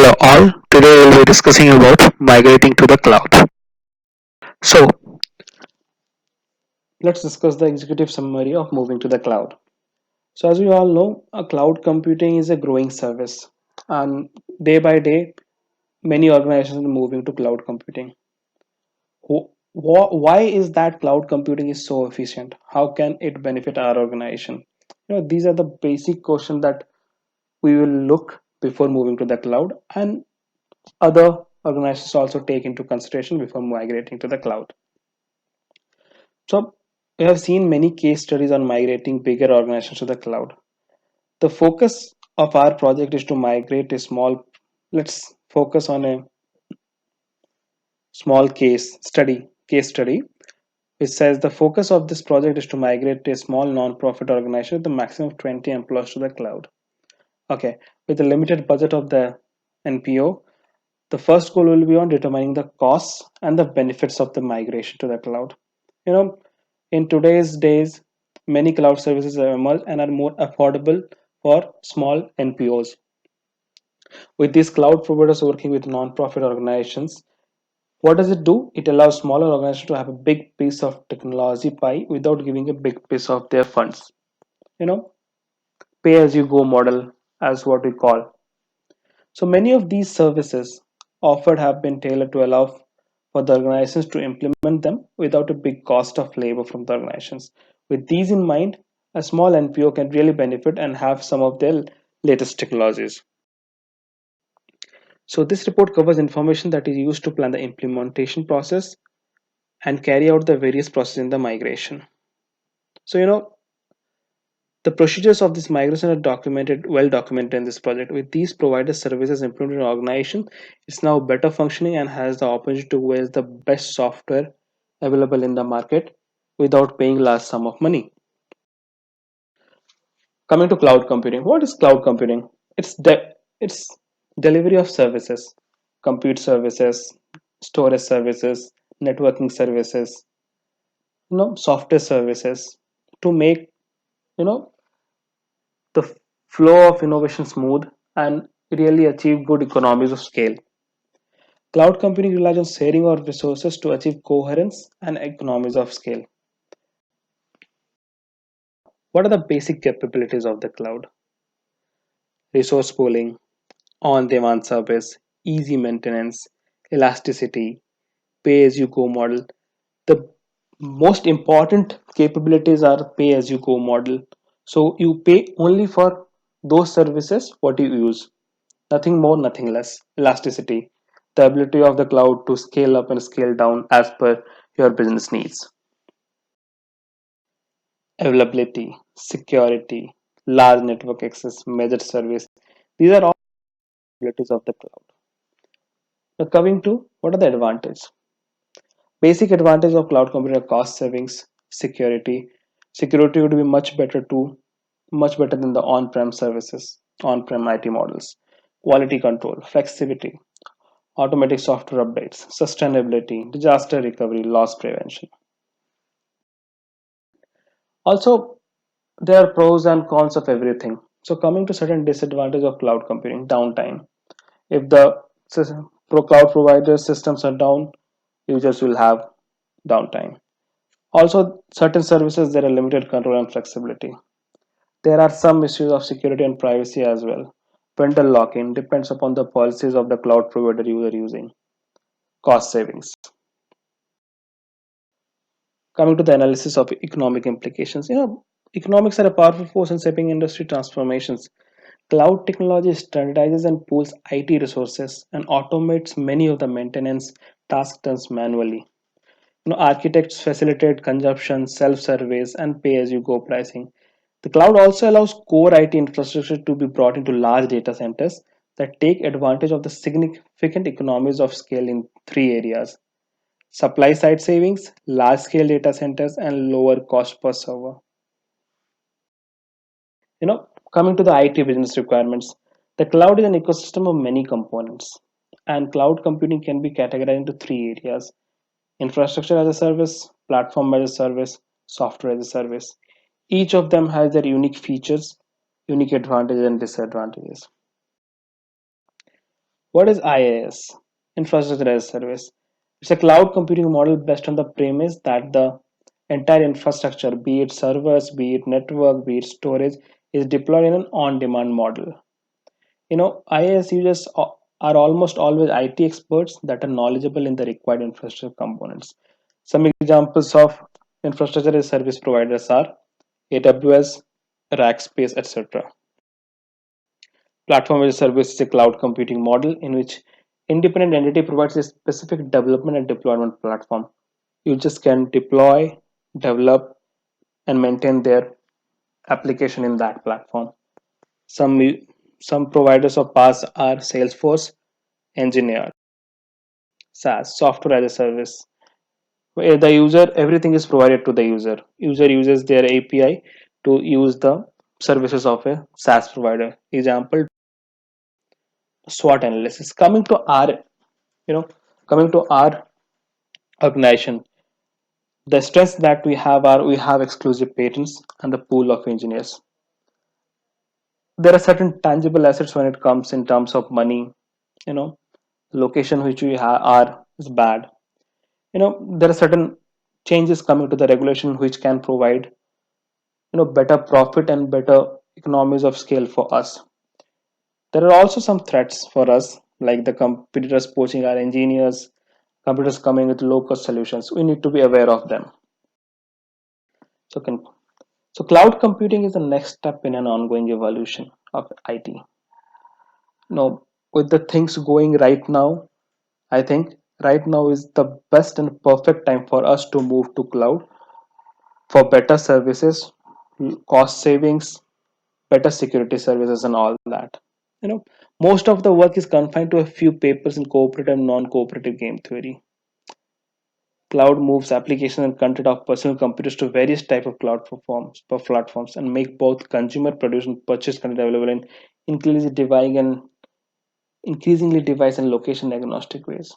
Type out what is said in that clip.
Hello all, today we'll be discussing about migrating to the cloud. So Let's discuss the executive summary of moving to the cloud. So, as we all know, a cloud computing is a growing service, and day by day, many organizations are moving to cloud computing. Why is that cloud computing is so efficient? How can it benefit our organization? These are the basic questions that we will look before moving to the cloud, and other organizations also take into consideration before migrating to the cloud. So, we have seen many case studies on migrating bigger organizations to the cloud. The focus of our project is to migrate a small, let's focus on a small case study, which says the focus of this project is to migrate a small non-profit organization with a maximum of 20 employees to the cloud. Okay, with the limited budget of the NPO, the first goal will be on determining the costs and the benefits of the migration to the cloud. You know, in today's days, many cloud services have emerged and are more affordable for small NPOs. With these cloud providers working with non-profit organizations, what does it do? It allows smaller organizations to have a big piece of technology pie without giving a big piece of their funds. You know, pay as you go model, as what we call. So many of these services offered have been tailored to allow for the organizations to implement them without a big cost of labor from the organizations. With these in mind, a small NPO can really benefit and have some of their latest technologies. So this report covers information that is used to plan the implementation process and carry out the various processes in the migration. So the procedures of this migration are well documented in this project. With these provider services implemented in organization, it's now better functioning and has the opportunity to use the best software available in the market without paying large sum of money. Coming to cloud computing, what is cloud computing? It's delivery of services, compute services, storage services, networking services, software services to make you know the flow of innovation smooth and really achieve good economies of scale. Cloud computing relies on sharing our resources to achieve coherence and economies of scale. What are the basic capabilities of the cloud? Resource pooling, on demand service, easy maintenance, elasticity, pay as you go model. The most important capabilities are pay as you go model. So you pay only for those services what you use. Nothing more, nothing less. Elasticity, the ability of the cloud to scale up and scale down as per your business needs. Availability, security, large network access, measured service. These are all abilities of the cloud. Now coming to what are the advantages? Basic advantage of cloud computing are cost savings, security. Security would be much better than the on-prem services, on-prem IT models. Quality control, flexibility, automatic software updates, sustainability, disaster recovery, loss prevention. Also, there are pros and cons of everything. So, coming to certain disadvantages of cloud computing, downtime. If the cloud provider systems are down, users will have downtime. Also, certain services there are limited control and flexibility. There are some issues of security and privacy as well. Vendor lock-in depends upon the policies of the cloud provider you are using. Cost savings. Coming to the analysis of economic implications, economics are a powerful force in shaping industry transformations. Cloud technology standardizes and pools IT resources and automates many of the maintenance tasks done manually. Architects facilitate consumption, self-service, and pay-as-you-go pricing. The cloud also allows core IT infrastructure to be brought into large data centers that take advantage of the significant economies of scale in three areas: supply side savings, large scale data centers, and lower cost per server. Coming to the IT business requirements, the cloud is an ecosystem of many components, and cloud computing can be categorized into three areas: infrastructure as a service, platform as a service, software as a service. Each of them has their unique features, unique advantages, and disadvantages. What is IaaS? Infrastructure as a service. It's a cloud computing model based on the premise that the entire infrastructure, be it servers, be it network, be it storage, is deployed in an on-demand model. IaaS users are almost always IT experts that are knowledgeable in the required infrastructure components. Some examples of infrastructure as service providers are AWS, Rackspace, etc. Platform as a service is a cloud computing model in which independent entity provides a specific development and deployment platform. Users can deploy, develop, and maintain their application in that platform. Some some providers of PaaS are Salesforce, Engineer, SaaS, software as a service, where the user everything is provided to the user. User uses their API to use the services of a SaaS provider. Example: SWOT analysis. You know, coming to our organization, the strengths that we have are we have exclusive patents and the pool of engineers. There are certain tangible assets when it comes in terms of money. You know, location which we are is bad. There are certain changes coming to the regulation which can provide better profit and better economies of scale for us. There are also some threats for us, like the competitors poaching our engineers, computers coming with low cost solutions. We need to be aware of them. So, cloud computing is the next step in an ongoing evolution of IT. With the things going right now, I think right now is the best and perfect time for us to move to cloud for better services, cost savings, better security services, and all that. You know, most of the work is confined to a few papers in cooperative and non-cooperative game theory. Cloud moves applications and content of personal computers to various type of platforms and make both consumer produce and purchase content available in increasingly device and location agnostic ways.